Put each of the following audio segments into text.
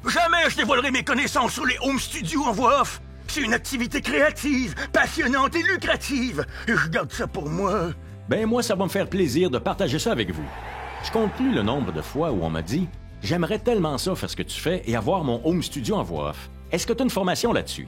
Jamais je dévoilerai mes connaissances sur les home studios en voix off. C'est une activité créative, passionnante et lucrative. Et je garde ça pour moi. Ben moi, ça va me faire plaisir de partager ça avec vous. Je compte plus le nombre de fois où on m'a dit « J'aimerais tellement ça faire ce que tu fais et avoir mon home studio en voix off. Est-ce que tu as une formation là-dessus? »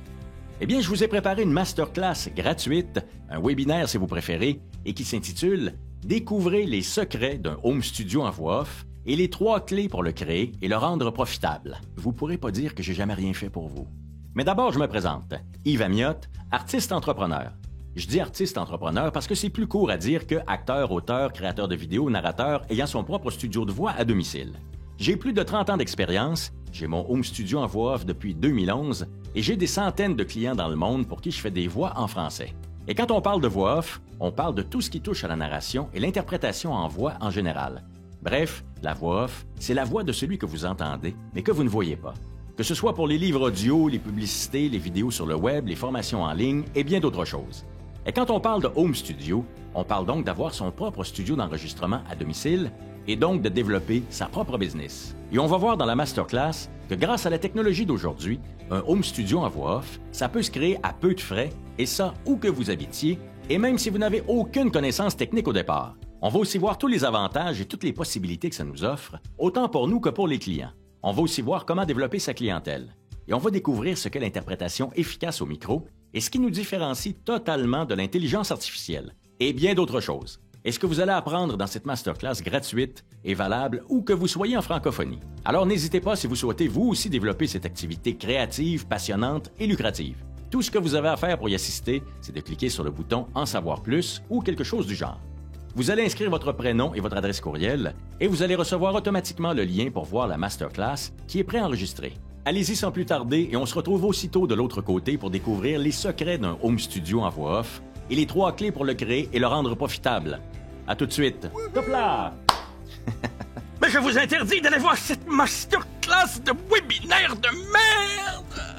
Eh bien, je vous ai préparé une masterclass gratuite, un webinaire si vous préférez, et qui s'intitule « Découvrez les secrets d'un home studio en voix off et les 3 clés pour le créer et le rendre profitable. » Vous pourrez pas dire que j'ai jamais rien fait pour vous. Mais d'abord, je me présente. Yves Amiotte, artiste-entrepreneur. Je dis artiste-entrepreneur parce que c'est plus court à dire que acteur, auteur, créateur de vidéos, narrateur ayant son propre studio de voix à domicile. J'ai plus de 30 ans d'expérience, j'ai mon home studio en voix off depuis 2011 et j'ai des centaines de clients dans le monde pour qui je fais des voix en français. Et quand on parle de voix off, on parle de tout ce qui touche à la narration et l'interprétation en voix en général. Bref, la voix off, c'est la voix de celui que vous entendez, mais que vous ne voyez pas. Que ce soit pour les livres audio, les publicités, les vidéos sur le web, les formations en ligne et bien d'autres choses. Et quand on parle de home studio, on parle donc d'avoir son propre studio d'enregistrement à domicile et donc de développer sa propre business. Et on va voir dans la masterclass que grâce à la technologie d'aujourd'hui, un home studio en voix off, ça peut se créer à peu de frais, et ça où que vous habitiez, et même si vous n'avez aucune connaissance technique au départ. On va aussi voir tous les avantages et toutes les possibilités que ça nous offre, autant pour nous que pour les clients. On va aussi voir comment développer sa clientèle. Et on va découvrir ce qu'est l'interprétation efficace au micro et ce qui nous différencie totalement de l'intelligence artificielle. Et bien d'autres choses. Et ce que vous allez apprendre dans cette masterclass gratuite est valable où que vous soyez en francophonie. Alors n'hésitez pas si vous souhaitez vous aussi développer cette activité créative, passionnante et lucrative. Tout ce que vous avez à faire pour y assister, c'est de cliquer sur le bouton « En savoir plus » ou quelque chose du genre. Vous allez inscrire votre prénom et votre adresse courriel et vous allez recevoir automatiquement le lien pour voir la masterclass qui est préenregistrée. Allez-y sans plus tarder et on se retrouve aussitôt de l'autre côté pour découvrir les secrets d'un home studio en voix off et les 3 clés pour le créer et le rendre profitable. À tout de suite. Hop là! Mais je vous interdis d'aller voir cette masterclass de webinaire de merde!